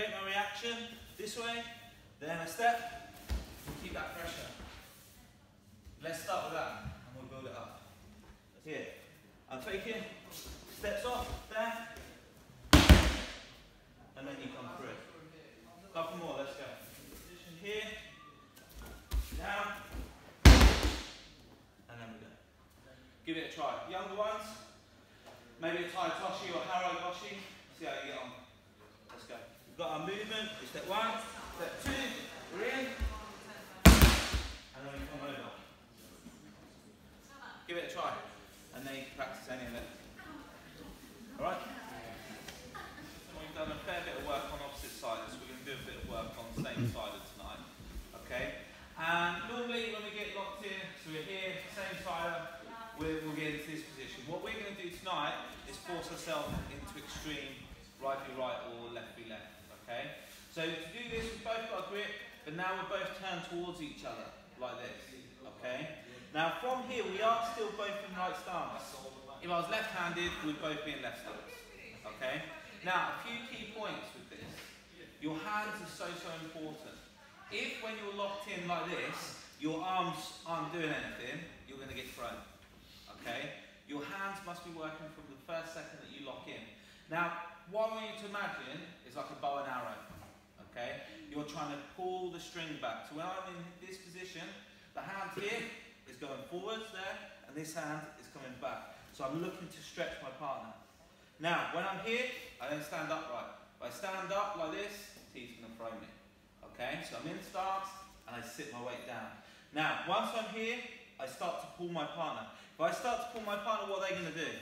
create my reaction this way, then a step, keep that pressure. Let's start with that, and we'll build it up. Here, I'm taking steps off, down, and then you come through. Couple more, let's go. Position here, down, and then we go. Give it a try. Younger ones, maybe a Tai Toshi or Haro Goshi. See how you get on. Let's go. We've got our movement. Step one, step two, we're in, and then we come over. Give it a try, and then you can practice any of it. Alright? We've done a fair bit of work on opposite sides. We're going to do a bit of work on same sided tonight. Okay? And normally when we get locked in, so we're here, same side, we'll get into this position. What we're going to do tonight is force ourselves into extreme right be right or left be left. Okay? So to do this, we've both got a grip, but now we're both turned towards each other, like this. Okay? Now from here, we are still both in right stance. If I was left-handed, we'd both be in left stance. Okay? Now, a few key points with this. Your hands are so important. If when you're locked in like this, your arms aren't doing anything, you're going to get thrown. Okay? Your hands must be working from the first second that you lock in. Now, what I want you to imagine is like a bow and arrow. Okay? You're trying to pull the string back. So when I'm in this position, the hand here is going forwards there, and this hand is coming back. So I'm looking to stretch my partner. Now, when I'm here, I don't stand upright. If I stand up like this, T's going to throw me. Okay, so I'm in stance, and I sit my weight down. Now, once I'm here, I start to pull my partner. If I start to pull my partner, what are they going to do?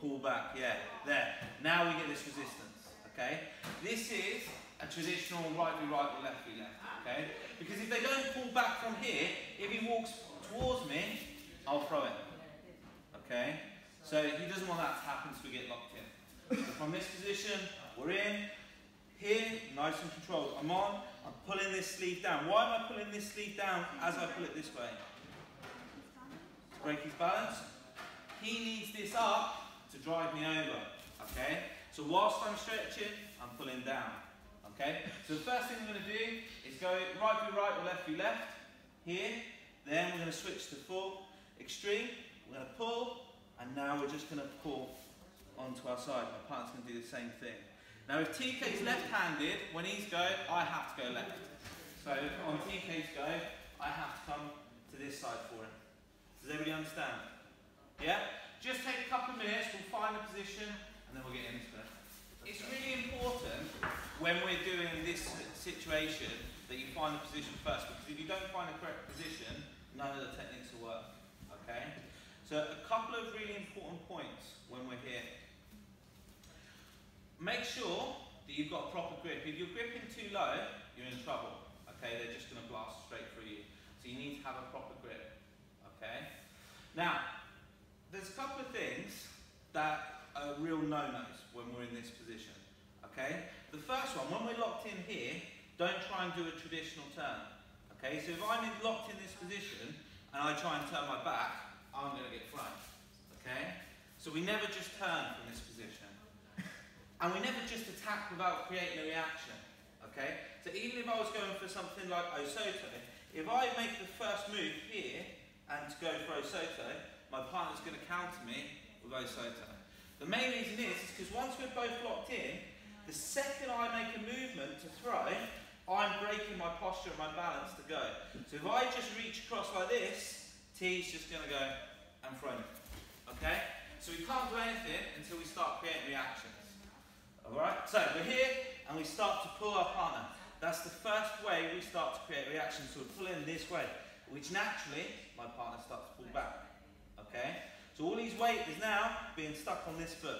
Pull back, yeah, there. Now we get this resistance, okay? This is a traditional right be right or left be left, okay? Because if they don't pull back from here, if he walks towards me, I'll throw it, okay? So he doesn't want that to happen, so we get locked in. So from this position, we're in. Here, nice and controlled. I'm on, I'm pulling this sleeve down. Why am I pulling this sleeve down as I pull it this way? To break his balance. He needs this up to drive me over, okay? So whilst I'm stretching, I'm pulling down, okay? So the first thing we're going to do is go right be right or left be left, here. Then we're going to switch to full extreme. We're going to pull, and now we're just going to pull onto our side. My partner's going to do the same thing. Now if TK's left-handed, when he's go, I have to go left. So on TK's go, I have to come to this side for him. Does everybody understand? Yeah? Just take a couple of minutes, we'll find a position, and then we'll get into it. It's really important when we're doing this situation that you find the position first, because if you don't find the correct position, none of the techniques will work. Okay? So a couple of really important points when we're here. Make sure that you've got proper grip. If you're gripping too low, you're in trouble. Okay? They're just going to blast straight through you. So you need to have a proper grip. Okay? Now, there's a couple of things that are real no-nos when we're in this position. Okay? The first one, when we're locked in here, don't try and do a traditional turn. Okay? So if I'm locked in this position and I try and turn my back, I'm going to get thrown. Okay? So we never just turn from this position. And we never just attack without creating a reaction. Okay? So even if I was going for something like Osoto, if I make the first move here and to go for Osoto, my partner's going to counter me with Osoto. The main reason is because once we're both locked in, the second I make a movement to throw, I'm breaking my posture and my balance to go. So if I just reach across like this, T's just going to go and throw me. Okay? So we can't do anything until we start creating reactions. Alright? So we're here and we start to pull our partner. That's the first way we start to create reactions. So we're pulling this way, which naturally my partner starts to pull back. Okay? So all his weight is now being stuck on this foot.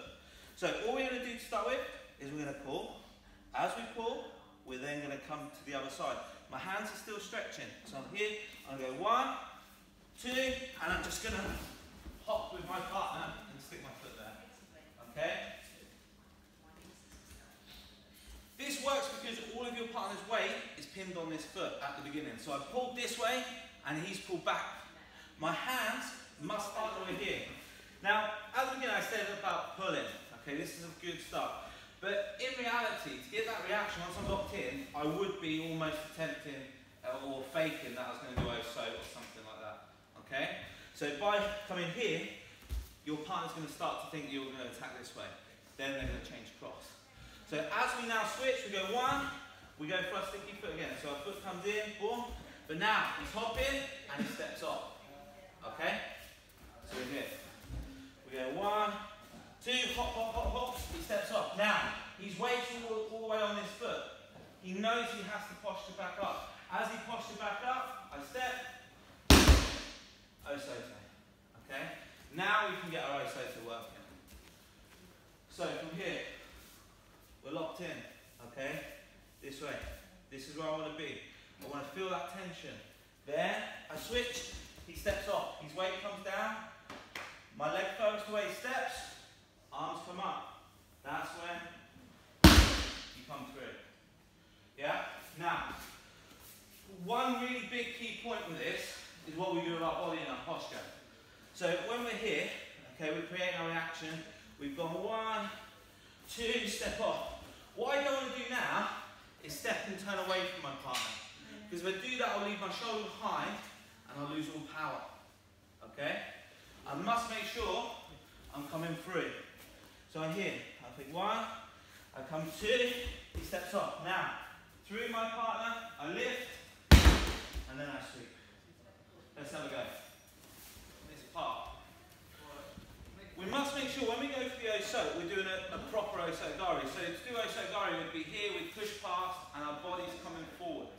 So all we're going to do to start with is we're going to pull. As we pull, we're then going to come to the other side. My hands are still stretching. So I'm here, I'm going to go 1, 2, and I'm just going to hop with my partner and stick my foot there. Okay? This works because all of your partner's weight is pinned on this foot at the beginning. So I pulled this way and he's pulled back. My hands must start over here. Now, at the beginning I said about pulling. Okay, this is a good start. But in reality, to get that reaction, once I'm locked in, I would be almost attempting or faking that I was going to do O-so or something like that. Okay? So by coming here, your partner's going to start to think you're going to attack this way. Then they're going to change cross. So as we now switch, we go one, we go for our sticky foot again. So our foot comes in, boom. But now he's hopping and he steps off. Okay? So we're here. We go one, two, hop, hop, hop, hop. He steps off. Now, he's waiting all the way on this foot. He knows he has to posture back up. As he postures back up, I step, O-soto. Okay? Now we can get our O-soto working. So from here, we're locked in. Okay? This way. This is where I want to be. I want to feel that tension. There, I switch, he steps off. His weight comes down. My leg focused the way he steps. Arms come up. That's when you come through. Yeah? Now, one really big key point with this is what we do with our body and our posture. So when we're here, okay, we're creating our reaction. We've gone one, two, step off. What I don't want to do now is step and turn away from my partner. Because if I do that, I'll leave my shoulder behind and I'll lose all power. Okay? I must make sure I'm coming through. So I'm here. I think one, I come two, he steps off. Now, through my partner, I lift, and then I sweep. Let's have a go. This part. We must make sure when we go for the O-so, we're doing a proper O-so-gari. So to do O-so-gari, we'd be here, we'd push past, and our body's coming forwards.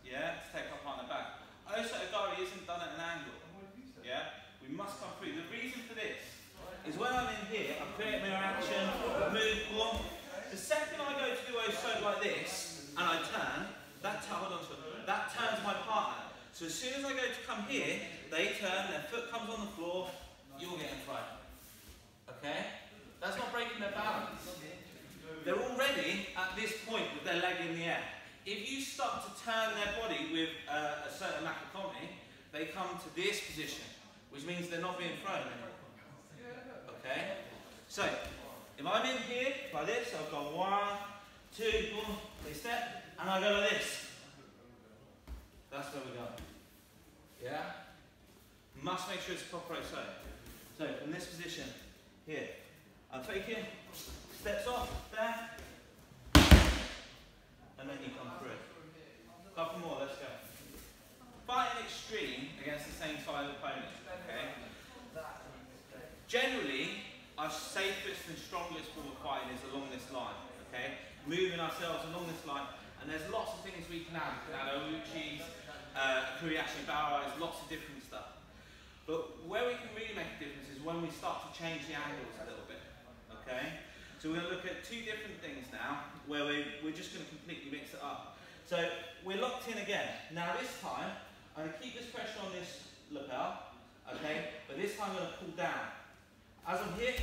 Yeah, to take our partner back. O-so-gari isn't done at an angle. Yeah, we must come through. The reason for this is when I'm in here, I create my action, move, boom. The second I go to do O-so like this, and I turn, that turns my partner. So as soon as I go to come here, they turn, their foot comes on the floor, you'll get in front. Okay? That's not breaking their balance. They're already at this point with their leg in the air. If you start to turn their body with a certain macrocomy, they come to this position, which means they're not being thrown anymore. Okay? So, if I'm in here like this, I've gone one, two, boom, they step, and I go like this. That's where we go. Yeah? Must make sure it's proper O-so. So, from this position, here, I'm faking, steps off, there, and then you come through. Couple more, let's go. Fight an extreme against the same side opponent, okay? Generally, our safest and strongest form of fighting is along this line, okay? Moving ourselves along this line, and there's lots of things we can add. We can add Ouchis, Kuriashi, Barais, lots of different stuff. But where we can really make a difference is when we start to change the angles a little bit, okay? So we're going to look at two different things now, where we're just going to completely mix it up. So we're locked in again. Now this time, I'm going to keep this pressure on this lapel, okay? But this time I'm going to pull down. As I'm here,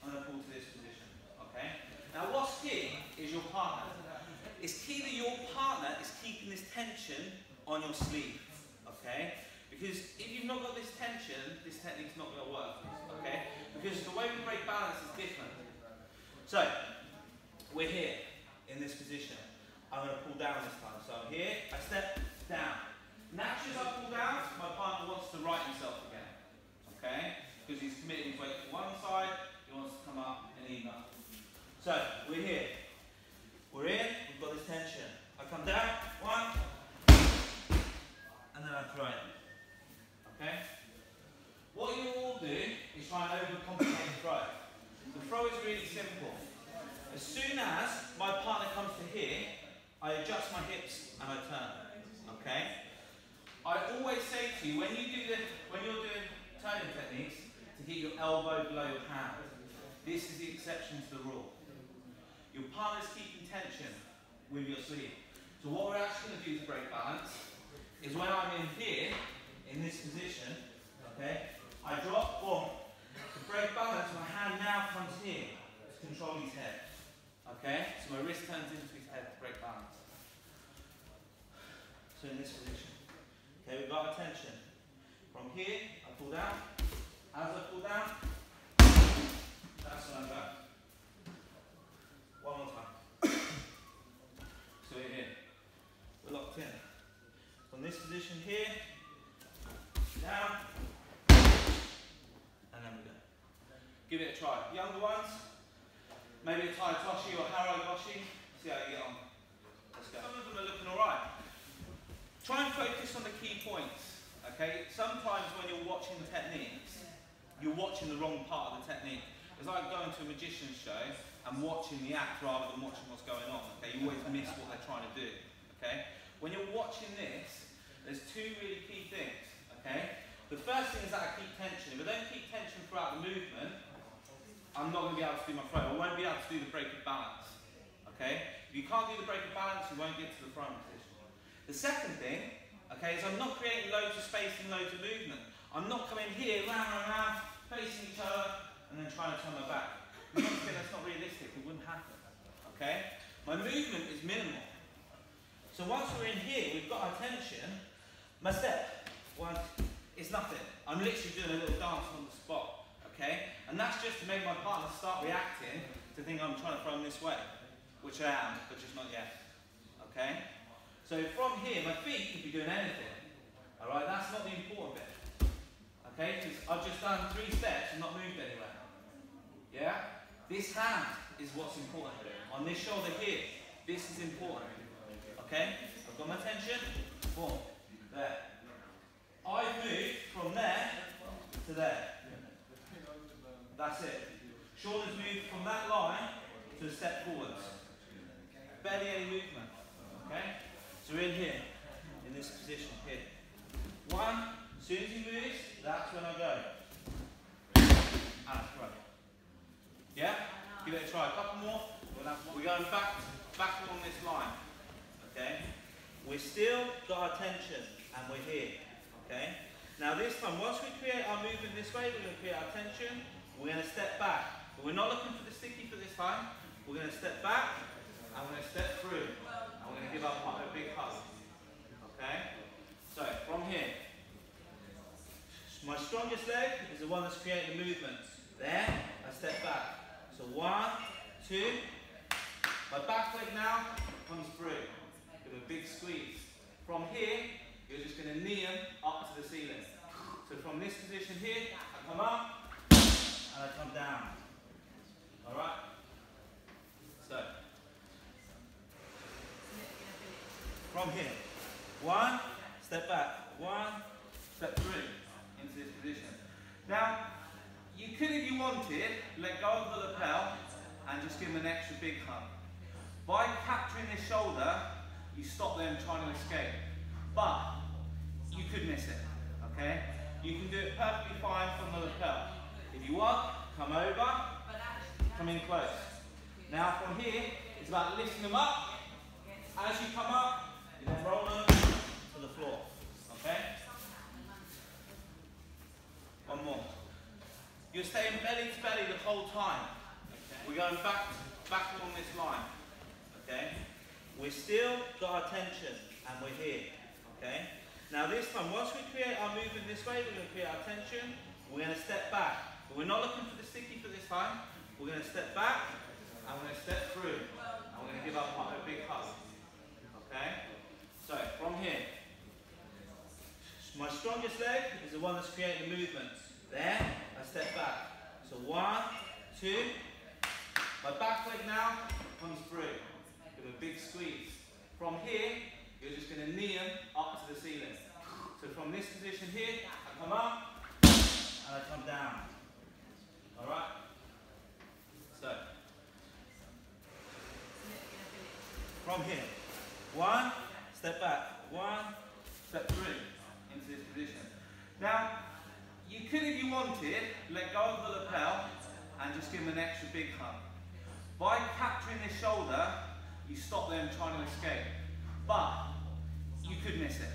I'm going to pull to this position, okay? Now what's key is your partner. It's key that your partner is keeping this tension on your sleeve, okay? Because if you've not got this tension, this technique's not going to work, okay? Because the way we break balance is different. So, we're here in this position. I'm going to pull down this time. So I'm here, I step down. Naturally, as I pull down, my partner wants to right himself again, okay? Because he's committing his weight to one side, he wants to come up and even up. So, we're here. We're in, we've got this tension. I come down, one, and then I throw it. Okay? What you all do is try and overcomplicate the throw. The throw is really simple. As soon as my partner comes to here, I adjust my hips and I turn. Okay? I always say to you, when you're doing turning techniques, to keep your elbow below your hand. This is the exception to the rule. Your partner's keeping tension with your sleeve. So what we're actually going to do to break balance is when I'm in here, in this position, okay, I drop, boom. To break balance, my hand now comes here to control his head. Okay, so my wrist turns into his head to break balance. So in this position. Okay, we've got our tension. From here, I pull down. As I pull down, that's when I'm back. One more time. position here, down, and then we go. Give it a try. Younger ones, maybe a Tai Toshi or Haro Goshi, see how you get on. Let's go. Some of them are looking alright. Try and focus on the key points, okay? Sometimes when you're watching techniques, you're watching the wrong part of the technique. It's like going to a magician's show and watching the act rather than watching what's going on, okay? You always miss what they're trying to do, okay? When you're watching this, there's two really key things, okay? The first thing is that I keep tension. If I don't keep tension throughout the movement, I'm not going to be able to do my throw. I won't be able to do the break of balance, okay? If you can't do the break of balance, you won't get to the front position. The second thing, okay, is I'm not creating loads of space and loads of movement. I'm not coming here, round, facing each other, and then trying to turn my back. Because that's not realistic, it wouldn't happen, okay? My movement is minimal. So once we're in here, we've got our tension, my step, one, it's nothing. I'm literally doing a little dance on the spot, okay? And that's just to make my partner start reacting to think I'm trying to throw them this way, which I am, but just not yet, okay? So from here, my feet could be doing anything, all right? That's not the important bit, okay? Because I've just done 3 steps and not moved anywhere, yeah? This hand is what's important here. On this shoulder here, this is important, okay? I've got my tension, boom, there. I've moved from there to there. That's it. Shoulders moved from that line to a step forwards. Barely any movement, okay? So we're in here, in this position here. One, as soon as he moves, that's when I go. And throw. Yeah? Give it a try. A couple more. We're going back along this line. Okay? We've still got our tension and we're here. Okay? Now this time, once we create our movement this way, we're going to create our tension. We're going to step back. But we're not looking for the sticky for this time. We're going to step back and we're going to step through. And we're going to give our partner a big hug. Okay? So, from here. My strongest leg is the one that's creating the movement. There, I step back. So 1, 2. My back leg now comes through. Give a big squeeze. From here, you're just going to knee them up to the ceiling. So from this position here, I come up and I come down. Alright? So, from here, 1, step back, 1, step through into this position. Now, you could, if you wanted, let go of the lapel and just give them an extra big hug. By capturing this shoulder, you stop them trying to escape. But you could miss it, okay? You can do it perfectly fine from the lapel. If you want, come over, come in close. Now from here, it's about lifting them up. As you come up, you then roll them to the floor, okay? One more. You're staying belly to belly the whole time. Okay. We're going back along this line. Okay? We've still got our tension and we're here. Okay? Now this time, once we create our movement this way, we're going to create our tension. We're going to step back. But we're not looking for the sticky for this time. We're going to step back and we're going to step through. And we're going to give our partner a big hug. Okay? So, from here. My strongest leg is the one that's creating the movement. There, I step back. So 1, 2. My back leg now comes through. Give a big squeeze. From here, you're just going to knee them up to the ceiling. So from this position here, I come up and I come down. Alright? So, from here, 1, step back, 1, step through into this position. Now, you could, if you wanted, let go of the lapel and just give them an extra big hug. By capturing this shoulder, you stop them trying to escape. But you could miss it,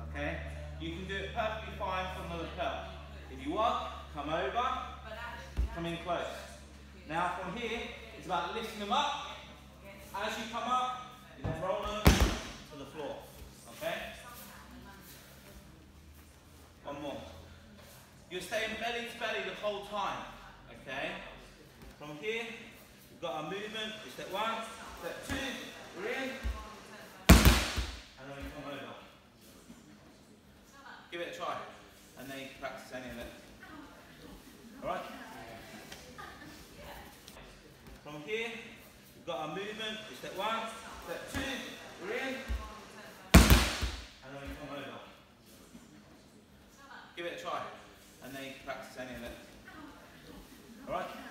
okay? You can do it perfectly fine from the lapel. If you want, come over, come in close. Now from here, it's about lifting them up. As you come up, you then roll them to the floor, okay? One more. You're staying belly to belly the whole time, okay? From here, we've got our movement. Step 1, step 2, we're in, and then we come over. Give it a try. And then you can practice any of it. Alright? From here, we've got our movement. Step 1, step 2, we're in. And then we come over. Give it a try. And then you can practice any of it. Alright?